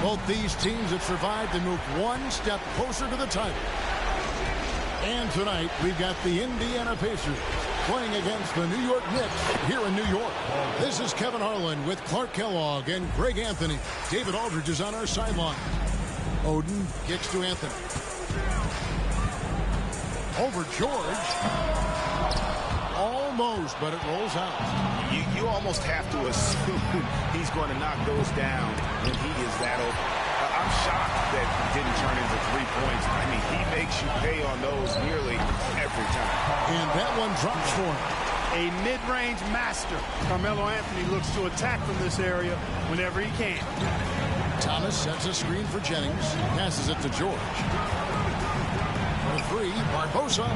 Both these teams have survived and moved one step closer to the title. And tonight, we've got the Indiana Pacers playing against the New York Knicks here in New York. This is Kevin Harlan with Clark Kellogg and Greg Anthony. David Aldridge is on our sideline. Oden kicks to Anthony. Over George. Almost, but it rolls out. You almost have to assume he's going to knock those down when he is that open. I'm shocked that he didn't turn into 3 points. I mean, he makes you pay on those nearly every time. And that one drops for him. A mid-range master. Carmelo Anthony looks to attack from this area whenever he can. Thomas sets a screen for Jennings. Passes it to George. For three, Barbosa.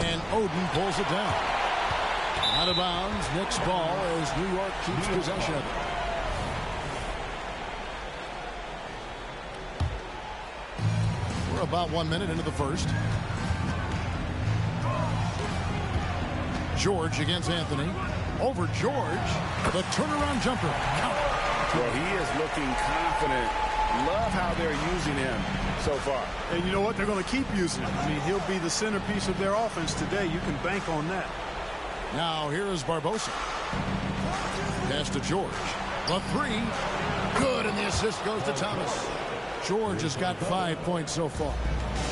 And Oden pulls it down. Out of bounds, Knicks ball as New York keeps possession of it. We're about 1 minute into the first. George against Anthony. Over George. The turnaround jumper. Well, he is looking confident. Love how they're using him so far. And you know what? They're going to keep using him. I mean, he'll be the centerpiece of their offense today. You can bank on that. Now here is Barbosa. Pass to George. The three. Good, and the assist goes to Thomas. George has got 5 points so far.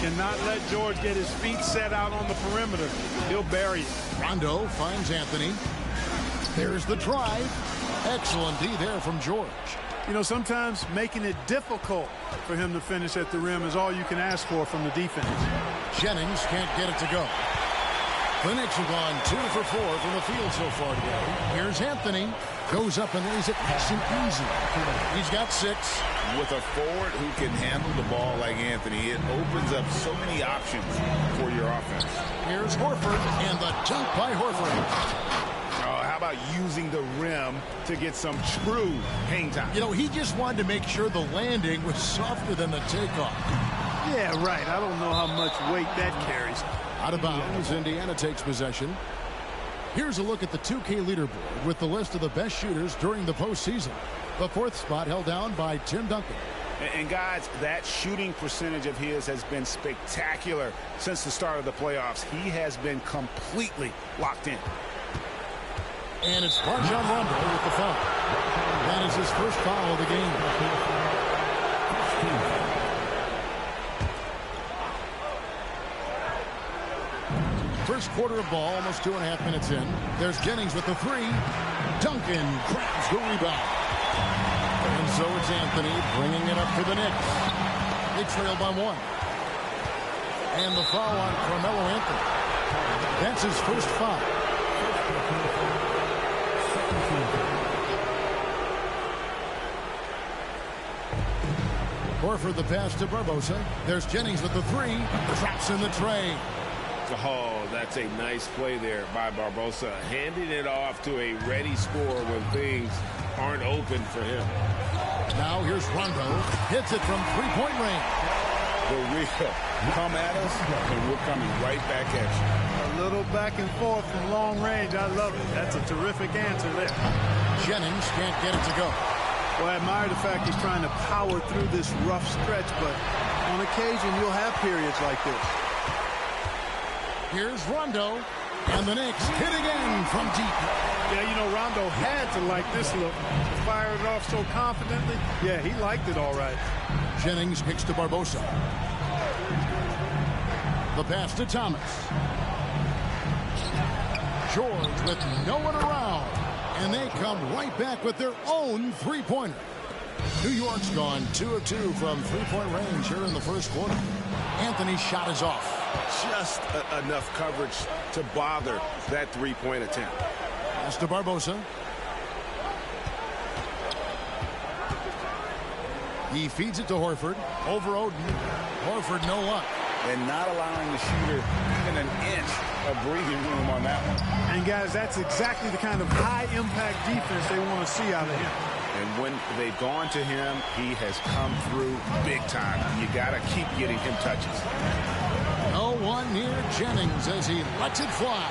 Cannot let George get his feet set out on the perimeter. He'll bury it. Rondo finds Anthony. There's the drive. Excellent D there from George. You know, sometimes making it difficult for him to finish at the rim is all you can ask for from the defense. Jennings can't get it to go. The Knicks have gone 2 for 4 from the field so far today. Here's Anthony. Goes up and lays it nice and easy. He's got 6. With a forward who can handle the ball like Anthony, it opens up so many options for your offense. Here's Horford, and the dunk by Horford. Oh, how about using the rim to get some true hang time? You know, he just wanted to make sure the landing was softer than the takeoff. Yeah, right. I don't know how much weight that carries. Out of bounds, Indiana takes possession. Here's a look at the 2K leaderboard with the list of the best shooters during the postseason. The 4th spot held down by Tim Duncan. And guys, that shooting percentage of his has been spectacular since the start of the playoffs. He has been completely locked in. And it's Rajon Rondo with the foul. That is his first foul of the game. First quarter of ball, almost 2.5 minutes in. There's Jennings with the three. Duncan grabs the rebound. And so it's Anthony bringing it up for the Knicks. They trail by 1. And the foul on Carmelo Anthony. That's his first foul. Horford the pass to Barbosa. There's Jennings with the three. Traps in the tray. Oh, that's a nice play there by Barbosa. Handing it off to a ready scorer when things aren't open for him. Now here's Rondo. Hits it from three-point range. The real come at us, and we're coming right back at you. A little back and forth from long range. I love it. That's a terrific answer there. Jennings can't get it to go. Well, I admire the fact he's trying to power through this rough stretch, but on occasion you'll have periods like this. Here's Rondo, and the Knicks hit again from deep. Yeah, you know, Rondo had to like this look. To fire it off so confidently. Yeah, he liked it all right. Jennings kicks to Barbosa. The pass to Thomas. George with no one around. And they come right back with their own three-pointer. New York's gone 2 of 2 from three-point range here in the first quarter. Anthony's shot is off. Just enough coverage to bother that three-point attempt. Pass to Barbosa. He feeds it to Horford. Over Oden. Horford no luck. And not allowing the shooter even an inch of breathing room on that one. And guys, that's exactly the kind of high-impact defense they want to see out of him. And when they've gone to him, he has come through big time. You got to keep getting him touches. No one near Jennings as he lets it fly.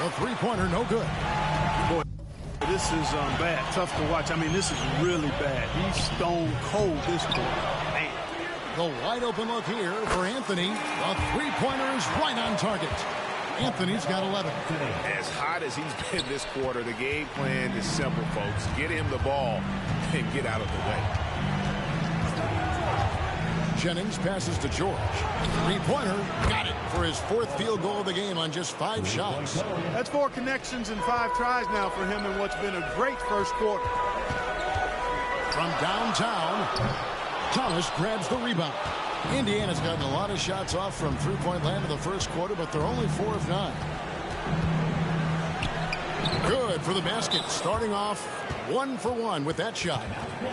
The three-pointer no good. Boy, This is bad, tough to watch. I mean, this is really bad. He's stone cold this quarter. Man. The wide open look here for Anthony. The three-pointer is right on target. Anthony's got 11. As hot as he's been this quarter, the game plan is simple, folks. Get him the ball and get out of the way. Jennings passes to George. Three-pointer, got it for his fourth field goal of the game on just 5 shots. That's 4 connections and 5 tries now for him in what's been a great first quarter. From downtown, Thomas grabs the rebound. Indiana's gotten a lot of shots off from three-point land in the first quarter, but they're only 4 of 9. Good for the basket, starting off 1 for 1 with that shot.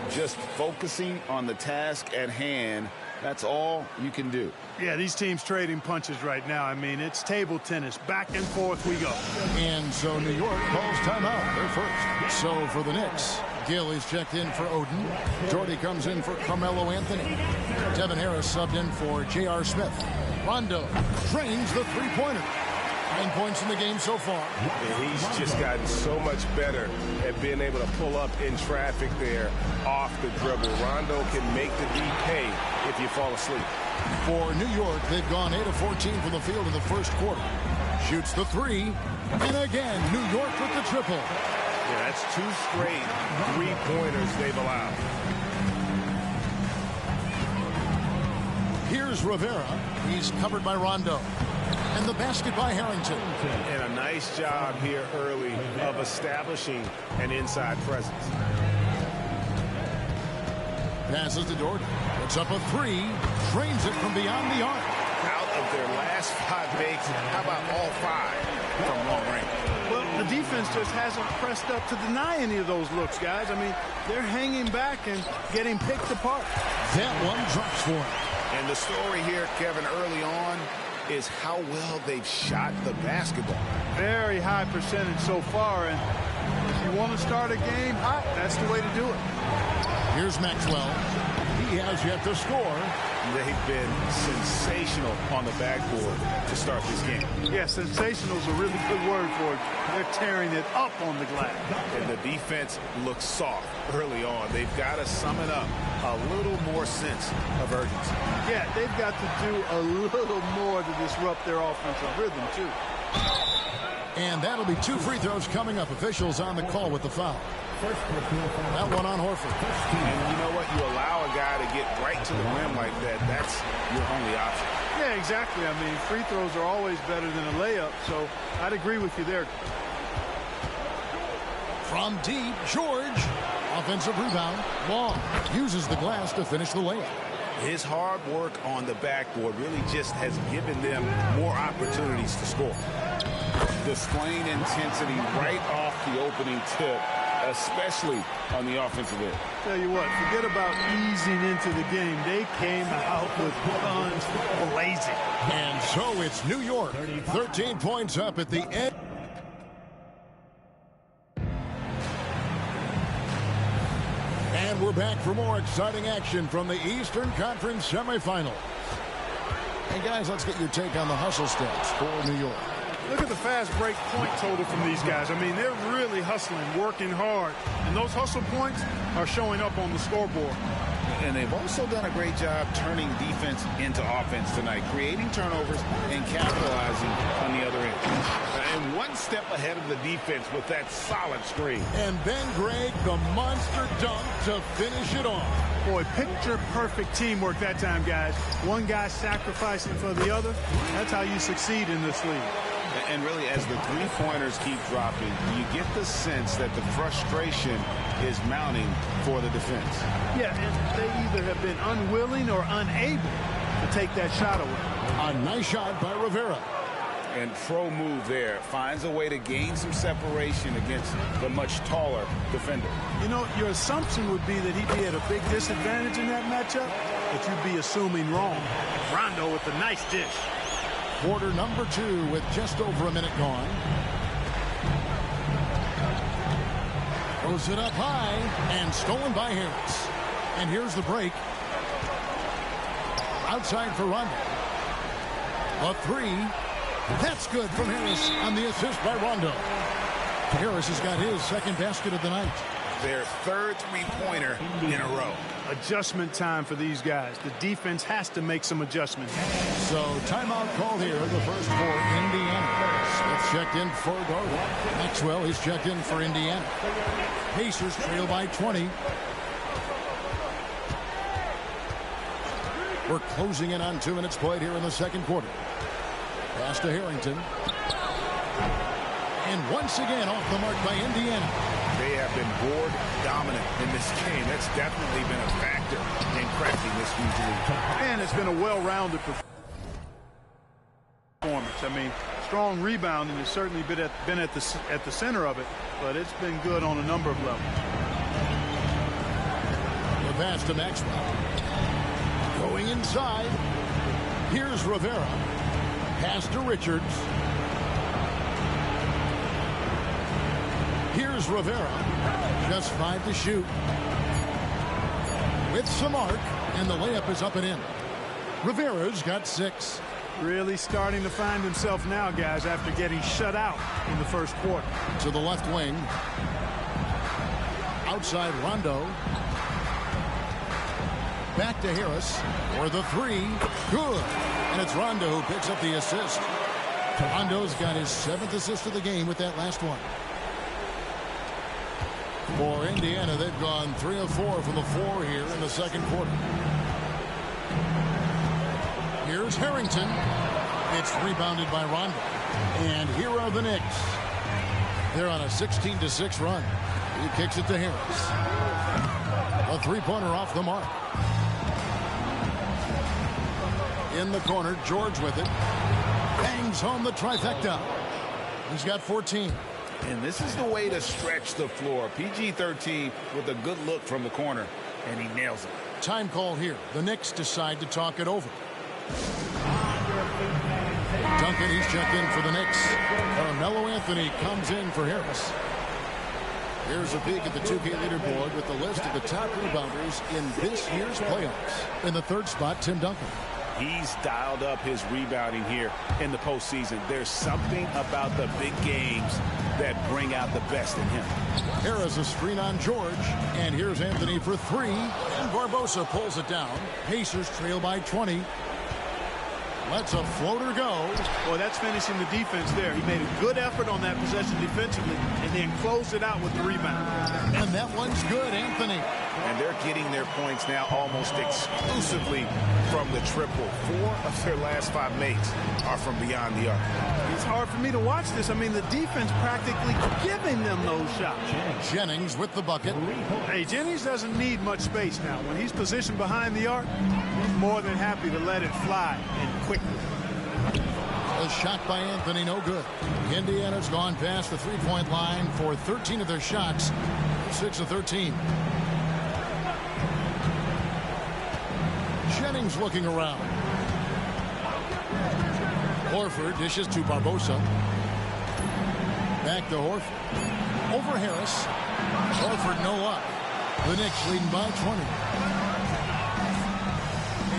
Just focusing on the task at hand. That's all you can do. Yeah, these teams trading punches right now. I mean, it's table tennis. Back and forth we go. And so New York calls timeout. They're first. So for the Knicks, Gill is checked in for Oden. Jordy comes in for Carmelo Anthony. Devin Harris subbed in for J.R. Smith. Rondo drains the three-pointer. 9 points in the game so far. And he's just gotten so much better at being able to pull up in traffic there off the dribble. Rondo can make the D pay if you fall asleep. For New York, they've gone 8 of 14 from the field in the first quarter. Shoots the three. And again, New York with the triple. Yeah, that's 2 straight three-pointers they've allowed. Here's Rivera. He's covered by Rondo. And the basket by Harrington. And a nice job here early of establishing an inside presence. Passes to Jordan. Puts up a three. Drains it from beyond the arc. Out of their last 5 makes, how about all 5 from long range? Well, the defense just hasn't pressed up to deny any of those looks, guys. I mean, they're hanging back and getting picked apart. That one drops for him. And the story here, Kevin, early on, is how well they've shot the basketball. Very high percentage so far, and if you want to start a game hot, that's the way to do it. Here's Maxwell. He has yet to score. They've been sensational on the backboard to start this game. Yeah, sensational is a really good word for it. They're tearing it up on the glass. And the defense looks soft early on. They've got to sum it up. A little more sense of urgency. Yeah, they've got to do a little more to disrupt their offensive rhythm, too. And that'll be 2 free throws coming up. Officials on the call with the foul. That one on Horford. And you know what? You allow a guy to get right to the rim like that. That's your only option. Yeah, exactly. I mean, free throws are always better than a layup, so I'd agree with you there. From deep, George. Offensive rebound. Long. Uses the glass to finish the layup. His hard work on the backboard really just has given them more opportunities to score. Displaying intensity right off the opening tip, especially on the offensive end. Tell you what, forget about easing into the game. They came out with guns blazing. And so it's New York. 13 points up at the end. And we're back for more exciting action from the Eastern Conference semifinals. Hey, guys, let's get your take on the hustle stats for New York. Look at the fast break point total from these guys. I mean, they're really hustling, working hard. And those hustle points are showing up on the scoreboard. And they've also done a great job turning defense into offense tonight, creating turnovers and capitalizing on the other end. And one step ahead of the defense with that solid screen. And Ben Gregg, the monster dunk to finish it off. Boy, picture-perfect teamwork that time, guys. One guy sacrificing for the other. That's how you succeed in this league. And really, as the three-pointers keep dropping, you get the sense that the frustration is mounting for the defense. Yeah, and they either have been unwilling or unable to take that shot away. A nice shot by Rivera. And pro move there. Finds a way to gain some separation against the much taller defender. You know, your assumption would be that he'd be at a big disadvantage in that matchup, but you'd be assuming wrong. Rondo with a nice dish. Quarter number 2 with just over a minute gone. Throws it up high and stolen by Harris. And here's the break. Outside for Rondo. A three. That's good from Harris on the assist by Rondo. Harris has got his second basket of the night. Their third three-pointer in a row. Adjustment time for these guys. The defense has to make some adjustments. So timeout called here, the first for Indiana. Smith checked in for Gardner. Maxwell is checked in for Indiana. Pacers trail by 20. We're closing in on 2 minutes played here in the second quarter. Pass to Harrington. And once again off the mark by Indiana. They have been board dominant in this game. That's definitely been a factor in cracking this huge lead. And it's been a well-rounded performance. I mean, strong rebounding has certainly been at the center of it, but it's been good on a number of levels. The pass to Maxwell. Going inside. Here's Rivera. Pass to Richards. Here's Rivera. Just 5 to shoot. With some arc, and the layup is up and in. Rivera's got 6. Really starting to find himself now, guys, after getting shut out in the first quarter. To the left wing. Outside Rondo. Back to Harris for the 3. Good. And it's Rondo who picks up the assist. Rondo's got his 7th assist of the game with that last one. For Indiana, they've gone 3 of 4 from the floor here in the second quarter. Here's Harrington. It's rebounded by Rondo. And here are the Knicks. They're on a 16-6 run. He kicks it to Harris. A three-pointer off the mark. In the corner, George with it. Bangs home the trifecta. He's got 14. And this is the way to stretch the floor. PG-13 with a good look from the corner, and he nails it. Time call here. The Knicks decide to talk it over. Duncan, he's checked in for the Knicks. Carmelo Anthony comes in for Harris. Here's a peek at the 2K leaderboard with the list of the top rebounders in this year's playoffs. In the third spot, Tim Duncan. He's dialed up his rebounding here in the postseason. There's something about the big games that bring out the best in him. Harris a screen on George. And here's Anthony for 3. And Barbosa pulls it down. Pacers trail by 20. Lets a floater go. Well, that's finishing the defense there. He made a good effort on that possession defensively and then closed it out with the rebound. And that one's good, Anthony. And they're getting their points now almost exclusively from the triple. 4 of their last 5 makes are from beyond the arc. It's hard for me to watch this. I mean, the defense practically giving them those shots. Jennings with the bucket. Hey, Jennings doesn't need much space now. When he's positioned behind the arc, he's more than happy to let it fly and quickly. A shot by Anthony, no good. Indiana's gone past the three-point line for 13 of their shots. 6 of 13. Jennings looking around. Horford dishes to Barbosa. Back to Horford. Over Harris. Horford no up. The Knicks leading by 20.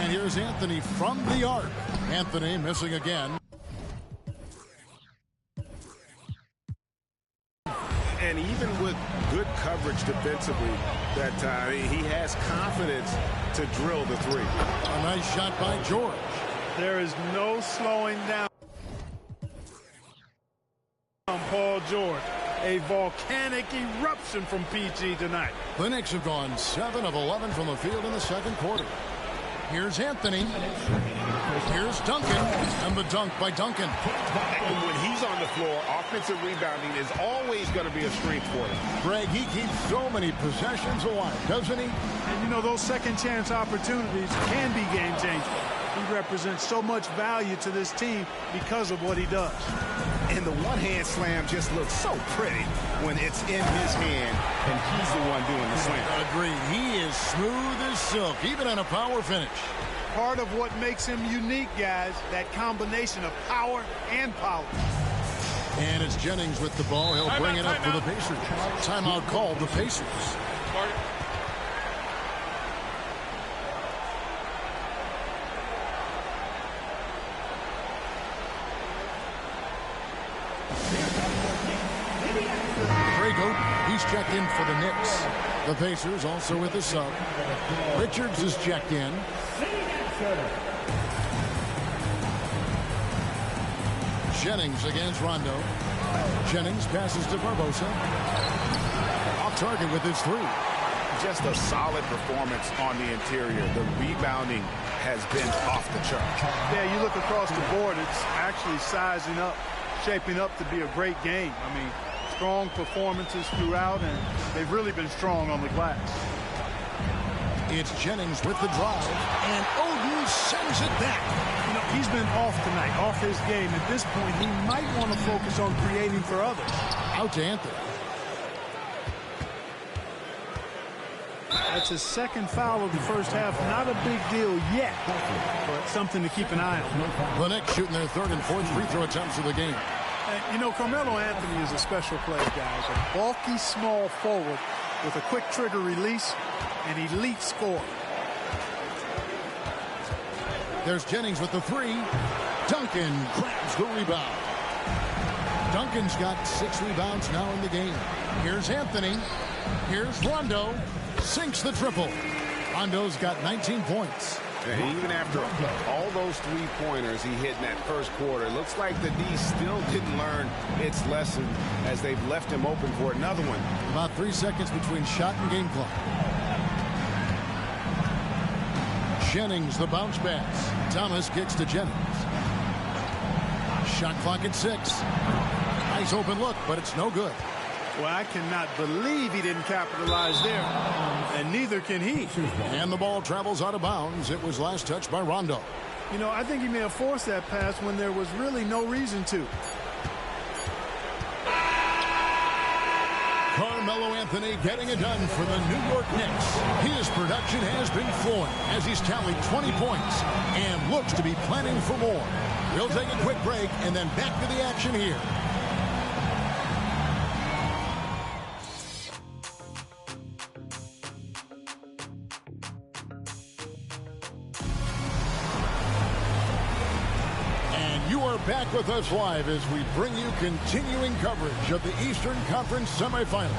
And here's Anthony from the arc. Anthony missing again. And even with good coverage defensively that time, he has confidence to drill the 3. A nice shot by George. There is no slowing down on Paul George. A volcanic eruption from PG tonight. The Knicks have gone 7 of 11 from the field in the second quarter. Here's Anthony. Here's Duncan. And the dunk by Duncan. When he's on the floor, offensive rebounding is always going to be a strength for him. Greg, he keeps so many possessions alive, doesn't he? And, you know, those second chance opportunities can be game changers. He represents so much value to this team because of what he does. And the one-hand slam just looks so pretty when it's in his hand and he's the one doing the slam. Agreed. He is smooth as silk, even on a power finish. Part of what makes him unique, guys, that combination of power and power. And it's Jennings with the ball. He'll bring it up for the Pacers. Timeout called the Pacers. Drago, he's checked in for the Knicks. The Pacers also with the sub. Richards is checked in. Jennings against Rondo. Jennings passes to Barbosa. Off target with his three. Just a solid performance on the interior. The rebounding has been off the chart. Yeah, you look across the board, it's actually sizing up, shaping up to be a great game. I mean, strong performances throughout, and they've really been strong on the glass. It's Jennings with the drive, and Oden sends it back. You know, he's been off tonight, off his game. At this point, he might want to focus on creating for others. Out to Anthony. That's his second foul of the first half. Not a big deal yet, but something to keep an eye on. The Knicks shooting their third and fourth free throw attempts of the game. You know, Carmelo Anthony is a special player, guys. A bulky, small forward with a quick trigger release, an elite scorer. There's Jennings with the three. Duncan grabs the rebound. Duncan's got 6 rebounds now in the game. Here's Anthony. Here's Rondo. Sinks the triple. Rondo's got 19 points. And even after all those three-pointers he hit in that first quarter, it looks like the D still didn't learn its lesson as they've left him open for another one. About 3 seconds between shot and game clock. Jennings, the bounce pass. Thomas kicks to Jennings. Shot clock at 6. Nice open look, but it's no good. Well, I cannot believe he didn't capitalize there, and neither can he. And the ball travels out of bounds. It was last touched by Rondo. You know, I think he may have forced that pass when there was really no reason to. Carmelo Anthony getting it done for the New York Knicks. His production has been flowing as he's tallied 20 points and looks to be planning for more. We'll take a quick break and then back to the action here. Back with us live as we bring you continuing coverage of the Eastern Conference semifinals.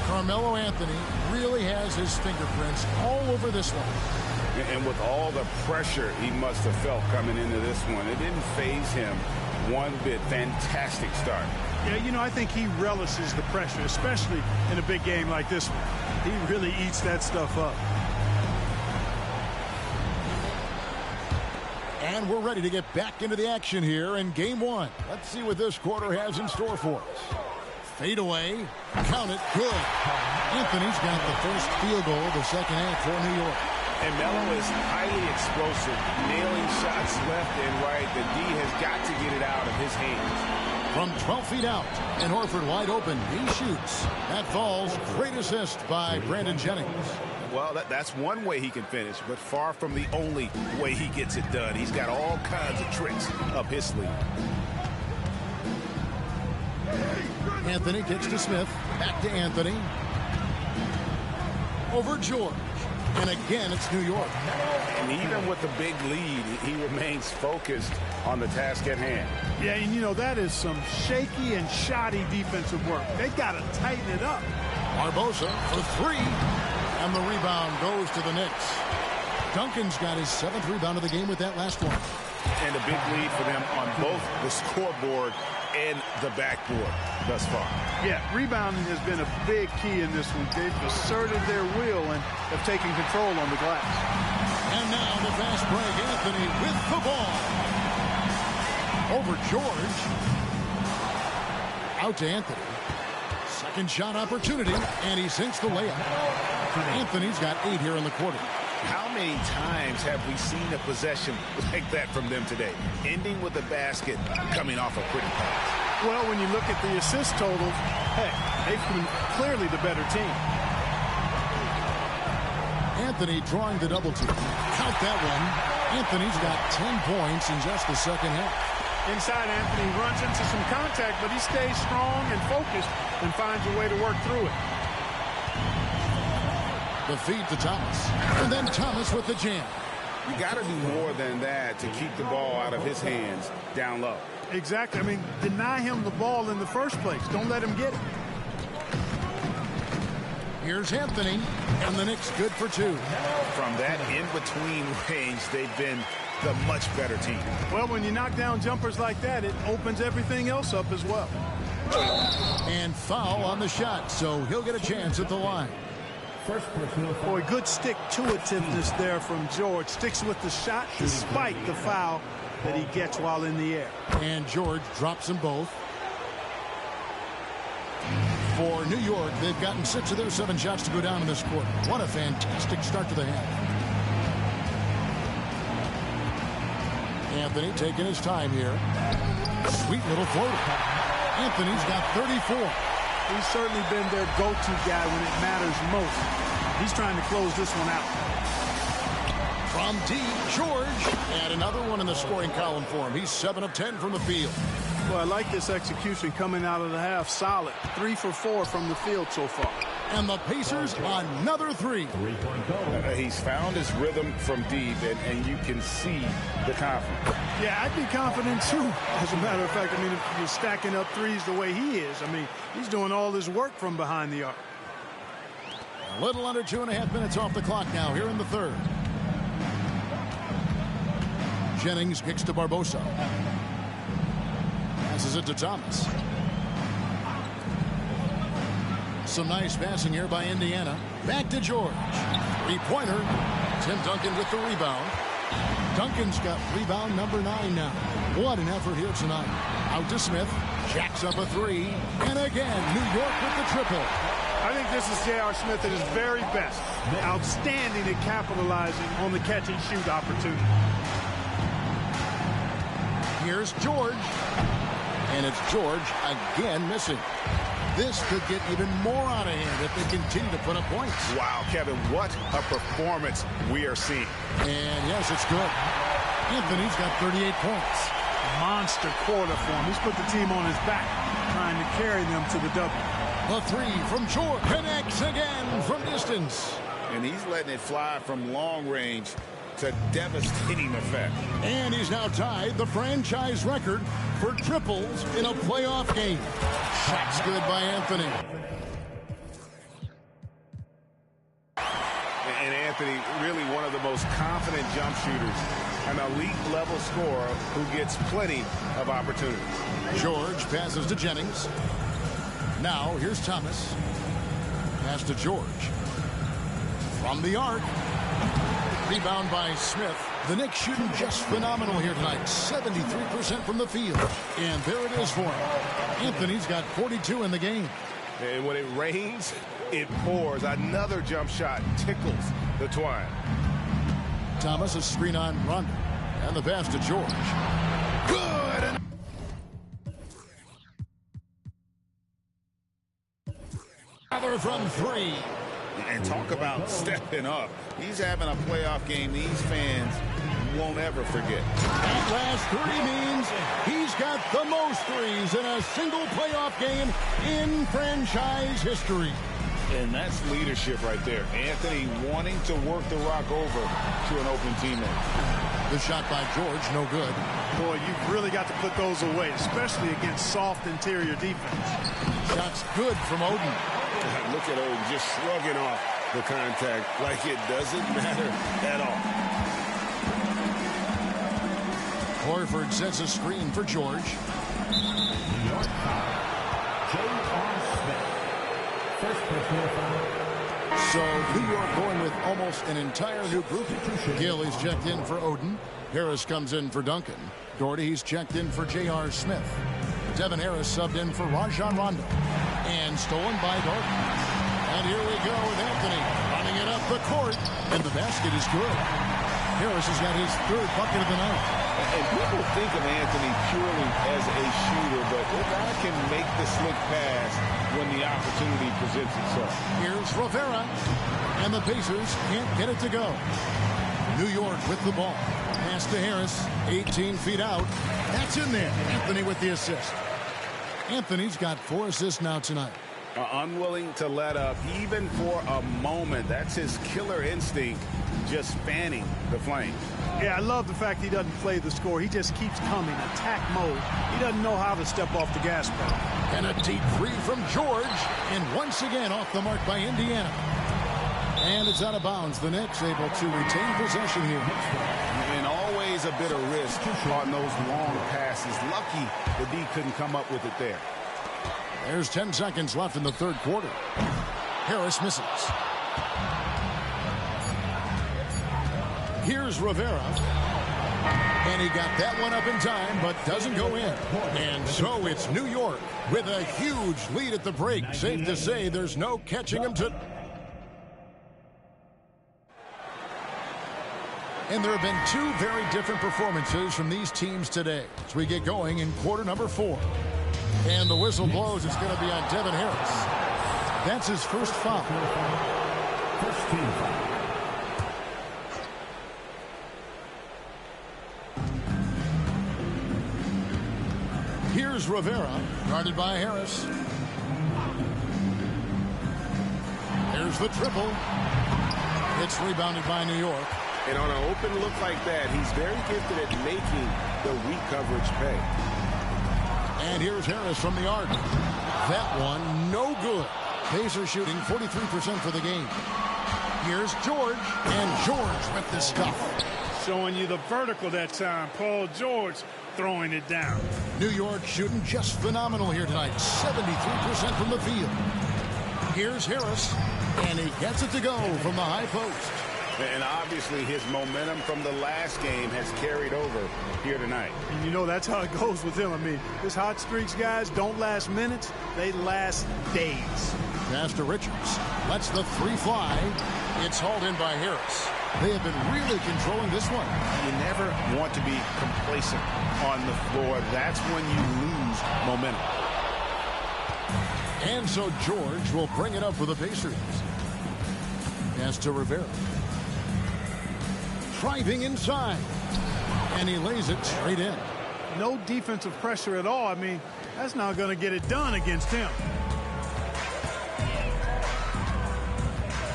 Carmelo Anthony really has his fingerprints all over this one. And with all the pressure he must have felt coming into this one, it didn't faze him one bit. Fantastic start. Yeah, you know, I think he relishes the pressure, especially in a big game like this one. He really eats that stuff up. And we're ready to get back into the action here in game one. Let's see what this quarter has in store for us. Fade away. Count it. Good. Anthony's got the first field goal of the second half for New York. And Melo is highly explosive, nailing shots left and right. The D has got to get it out of his hands. From 12 feet out, and Horford wide open. He shoots. That falls. Great assist by Brandon Jennings. Well, that's one way he can finish, but far from the only way he gets it done. He's got all kinds of tricks up his sleeve. Anthony kicks to Smith. Back to Anthony. Over George. And again, it's New York. And even with the big lead, he remains focused on the task at hand. Yeah, and you know, that is some shaky and shoddy defensive work. They got to tighten it up. Barbosa for 3. And the rebound goes to the Knicks. Duncan's got his 7th rebound of the game with that last one. And a big lead for them on both the scoreboard and the backboard thus far. Yeah, rebounding has been a big key in this one. They've asserted their will and have taken control on the glass. And now the fast break. Anthony with the ball. Over George. Out to Anthony. Second shot opportunity, and he sinks the layup. Anthony's got 8 here in the quarter. How many times have we seen a possession like that from them today? Ending with a basket, coming off a pretty pass. Well, when you look at the assist totals, hey, they've been clearly the better team. Anthony drawing the double team. Count that one. Anthony's got 10 points in just the second half. Inside, Anthony runs into some contact, but he stays strong and focused and finds a way to work through it. The feed to Thomas. And then Thomas with the jam. You got to do more than that to keep the ball out of his hands down low. Exactly. I mean, deny him the ball in the first place. Don't let him get it. Here's Anthony, and the Knicks good for 2. From that in-between range, they've been the much better team. Well, when you knock down jumpers like that, it opens everything else up as well. And foul on the shot, so he'll get a chance at the line. Boy, good stick-to-itiveness there from George. Sticks with the shot despite the foul that he gets while in the air. And George drops them both. For New York, they've gotten 6 of their 7 shots to go down in this quarter. What a fantastic start to the half. Anthony taking his time here. Sweet little floater. Anthony's got 34. He's certainly been their go-to guy when it matters most. He's trying to close this one out. From deep, George. And another one in the scoring column for him. He's 7 of 10 from the field. Well, I like this execution coming out of the half. Solid. 3 for 4 from the field so far. And the Pacers, another 3. He's found his rhythm from deep, and you can see the confidence. Yeah, I'd be confident, too. As a matter of fact, I mean, if you're stacking up threes the way he is, I mean, he's doing all his work from behind the arc. A little under 2.5 minutes off the clock now here in the third. Jennings kicks to Barbosa. Passes it to Thomas. Some nice passing here by Indiana. Back to George. 3-pointer. Tim Duncan with the rebound. Duncan's got rebound number 9 now. What an effort here tonight. Out to Smith. Jacks up a 3. And again, New York with the triple. I think this is J.R. Smith at his very best. Outstanding at capitalizing on the catch-and-shoot opportunity. Here's George. And it's George again missing. This could get even more out of hand if they continue to put up points. Wow, Kevin, what a performance we are seeing. And yes, it's good. Anthony's got 38 points. Monster quarter for him. He's put the team on his back, trying to carry them to the W. A 3 from George. Connects again from distance. And he's letting it fly from long range to devastating effect. And he's now tied the franchise record for triples in a playoff game. Shot's good by Anthony. And Anthony, really one of the most confident jump shooters, an elite level scorer who gets plenty of opportunity. George passes to Jennings. Now here's Thomas. Pass to George. From the arc. Rebound by Smith. The Knicks shooting just phenomenal here tonight. 73% from the field. And there it is for him. Anthony's got 42 in the game. And when it rains, it pours. Another jump shot tickles the twine. Thomas, a screen on Rondo. And the pass to George. Good! Another from 3. And talk about stepping up. He's having a playoff game these fans won't ever forget. That last 3 means he's got the most threes in a single playoff game in franchise history. And that's leadership right there. Anthony wanting to work the rock over to an open teammate. The shot by George, no good. Boy, you've really got to put those away, especially against soft interior defense. Shot's good from Oden. Look at Oden just shrugging off the contact like it doesn't matter at all. Horford sets a screen for George. So New York going with almost an entire new group. Gill is checked in for Oden. Harris comes in for Duncan. Doherty, he's checked in for J.R. Smith. Devin Harris subbed in for Rajon Rondo. And stolen by Doherty. And here we go with Anthony running it up the court. And the basket is good. Harris has got his 3rd bucket of the night. And people think of Anthony purely as a shooter, but the guy can make the slick pass when the opportunity presents itself. Here's Rivera. And the Pacers can't get it to go. New York with the ball. Pass to Harris. 18 feet out. That's in there. Anthony with the assist. Anthony's got 4 assists now tonight. Unwilling to let up even for a moment. That's his killer instinct, just fanning the flames. Yeah, I love the fact he doesn't play the score. He just keeps coming, attack mode. He doesn't know how to step off the gas pedal. And a deep three from George. And once again off the mark by Indiana. And it's out of bounds. The Knicks able to retain possession here. And always a bit of risk on those long passes. Lucky the D couldn't come up with it there. There's 10 seconds left in the third quarter. Harris misses. Here's Rivera. And he got that one up in time, but doesn't go in. And so it's New York with a huge lead at the break. Safe to say there's no catching him to... And there have been two very different performances from these teams today as we get going in quarter number 4. And the whistle blows. It's going to be on Devin Harris. That's his first foul. First team foul. Here's Rivera, guarded by Harris. There's the triple. It's rebounded by New York. And on an open look like that, he's very gifted at making the weak coverage pay. And here's Harris from the arc. That one, no good. Pacers shooting 43% for the game. Here's George, and George with the stuff. Showing you the vertical that time. Paul George throwing it down. New York shooting just phenomenal here tonight. 73% from the field. Here's Harris, and he gets it to go from the high post. And obviously his momentum from the last game has carried over here tonight. And you know that's how it goes with him. I mean, his hot streaks, guys, don't last minutes. They last days. Pass to Richards. Lets the three fly. It's hauled in by Harris. They have been really controlling this one. You never want to be complacent on the floor. That's when you lose momentum. And so George will bring it up for the Pacers. Pass to Rivera. Driving inside. And he lays it straight in. No defensive pressure at all. I mean, that's not going to get it done against him.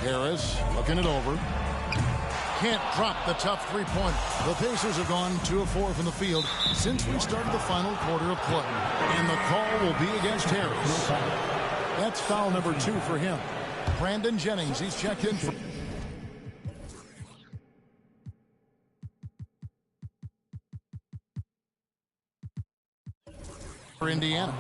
Harris looking it over. Can't drop the tough three-pointer. The Pacers have gone 2 of 4 from the field since we started the final quarter of play. And the call will be against Harris. That's foul number 2 for him. Brandon Jennings, he's checked in for Indiana.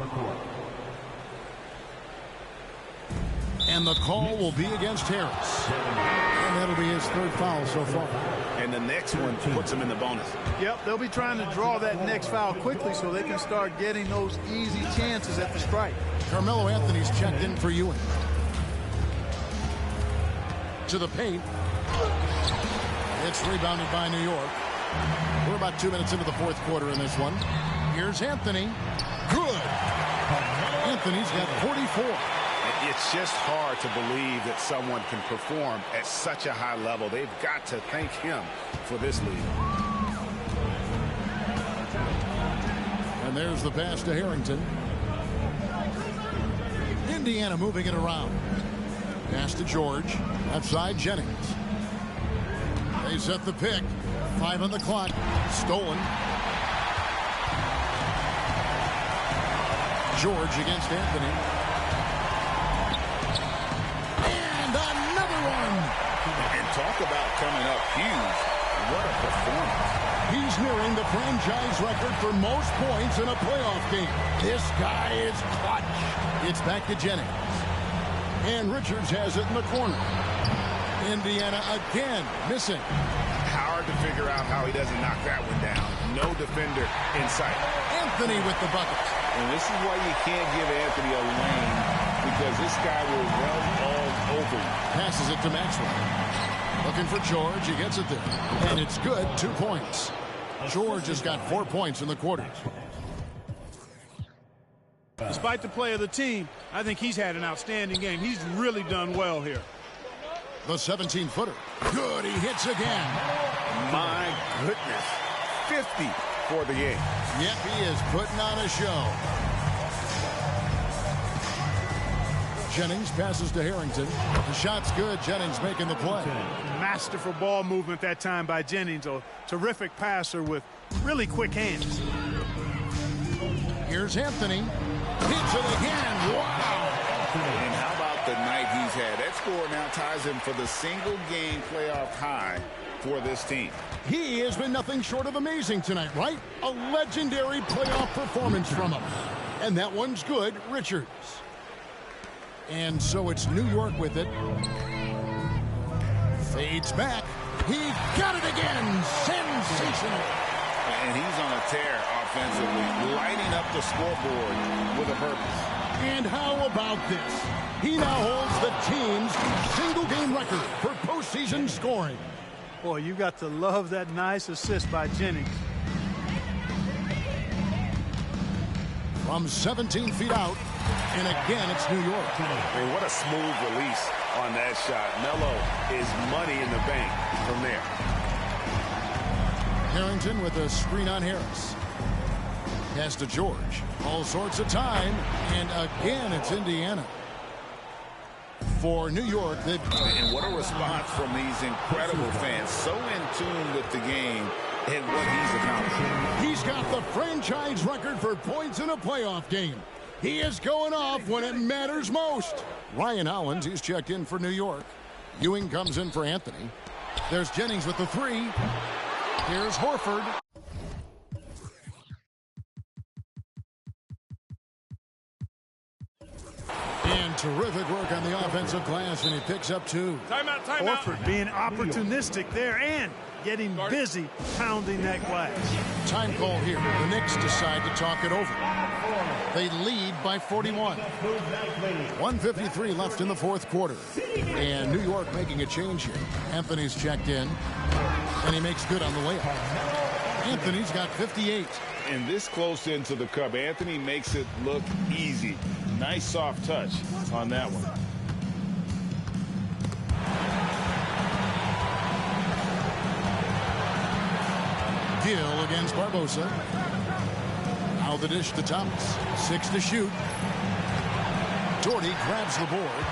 And the call will be against Harris. And that'll be his third foul so far. And the next one puts him in the bonus. Yep, they'll be trying to draw that next foul quickly so they can start getting those easy chances at the strike. Carmelo Anthony's checked in for Ewing. To the paint. It's rebounded by New York. We're about 2 minutes into the fourth quarter in this one. Here's Anthony. Good. Anthony's got 44. It's just hard to believe that someone can perform at such a high level. They've got to thank him for this lead. And there's the pass to Harrington. Indiana moving it around. Pass to George. Outside Jennings. They set the pick. 5 on the clock. Stolen. George against Anthony. And another one. And talk about coming up huge. What a performance. He's nearing the franchise record for most points in a playoff game. This guy is clutch. It's back to Jennings. And Richards has it in the corner. Indiana again missing. Hard to figure out how he doesn't knock that one down. No defender in sight. Anthony with the bucket. And this is why you can't give Anthony a lane, because this guy will run all over you. Passes it to Maxwell. Looking for George. He gets it there. And it's good. 2 points. George has got 4 points in the quarter. Despite the play of the team, I think he's had an outstanding game. He's really done well here. The 17-footer. Good. He hits again. My goodness. 50 for the game. Yep, he is putting on a show. Jennings passes to Harrington. The shot's good. Jennings making the play. Masterful ball movement that time by Jennings. A terrific passer with really quick hands. Here's Anthony. Hits it again. Wow. And how about the night he's had? That score now ties him for the single-game playoff high for this team. He has been nothing short of amazing tonight, right? A legendary playoff performance from him. And that one's good, Richards. And so it's New York with it. Fades back. He got it again. Sensational. And he's on a tear offensively, lighting up the scoreboard with a purpose. And how about this? He now holds the team's single-game record for postseason scoring. Boy, you got to love that nice assist by Jennings. From 17 feet out, and again, it's New York. Hey, what a smooth release on that shot. Melo is money in the bank from there. Harrington with a screen on Harris. Pass to George. All sorts of time, and again, it's Indiana. For New York, and what a response from these incredible fans, so in tune with the game and what he's accomplishing. He's got the franchise record for points in a playoff game. He is going off when it matters most. Ryan Hollins, he's checked in for New York. Ewing comes in for Anthony. There's Jennings with the three. Here's Horford. And terrific work on the offensive glass, and he picks up two. Timeout. Horford being opportunistic there and getting busy pounding that glass. Time call here. The Knicks decide to talk it over. They lead by 41. 1:53 left in the fourth quarter. And New York making a change here. Anthony's checked in, and he makes good on the layup. Anthony's got 58. And this close into the cup, Anthony makes it look easy. Nice soft touch on that one. Gill against Barbosa. Now the dish to Thomas. 6 to shoot. Doherty grabs the board.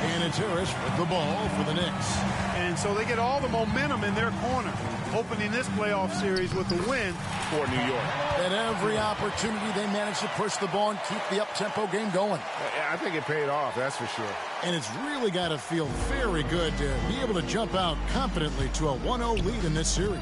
And it's Harris with the ball for the Knicks. And so they get all the momentum in their corner, opening this playoff series with a win for New York. At every opportunity, they manage to push the ball and keep the up-tempo game going. I think it paid off, that's for sure. And it's really got to feel very good to be able to jump out confidently to a 1-0 lead in this series.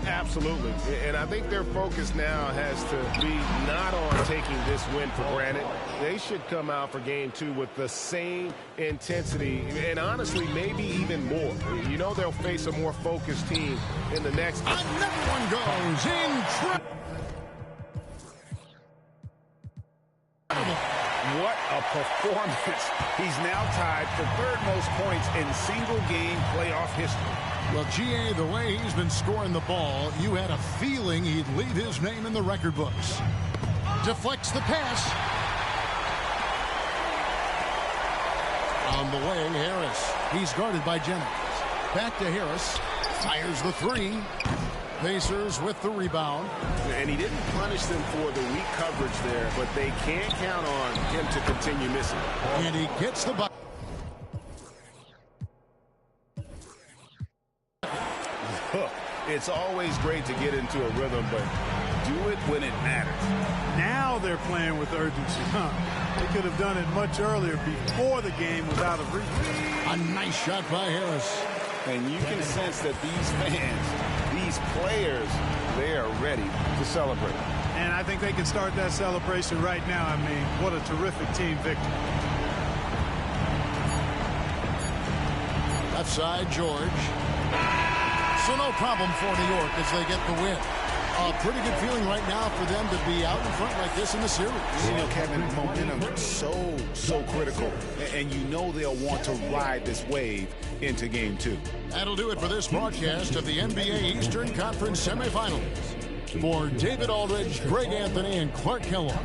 Absolutely. And I think their focus now has to be not on taking this win for granted. They should come out for game two with the same intensity and honestly maybe even more. You know they'll face a more focused team in the next. Another one goes in. What a performance. He's now tied for third most points in single-game playoff history. Well, G.A., the way he's been scoring the ball, you had a feeling he'd leave his name in the record books. Deflects the pass. On the wing, Harris. He's guarded by Jennings. Back to Harris. Fires the three. Pacers with the rebound. And he didn't punish them for the weak coverage there, but they can't count on him to continue missing. And he gets the bucket. It's always great to get into a rhythm, but do it when it matters. Now they're playing with urgency. They could have done it much earlier before the game was out of reach. A nice shot by Harris. And you can sense that these fans, these players, they are ready to celebrate. And I think they can start that celebration right now. I mean, what a terrific team victory. Left side, George. So no problem for New York as they get the win. A pretty good feeling right now for them to be out in front like this in the series. You know, Kevin, momentum so critical. And you know they'll want to ride this wave into game two. That'll do it for this broadcast of the NBA Eastern Conference semifinals. For David Aldridge, Greg Anthony, and Clark Kellogg,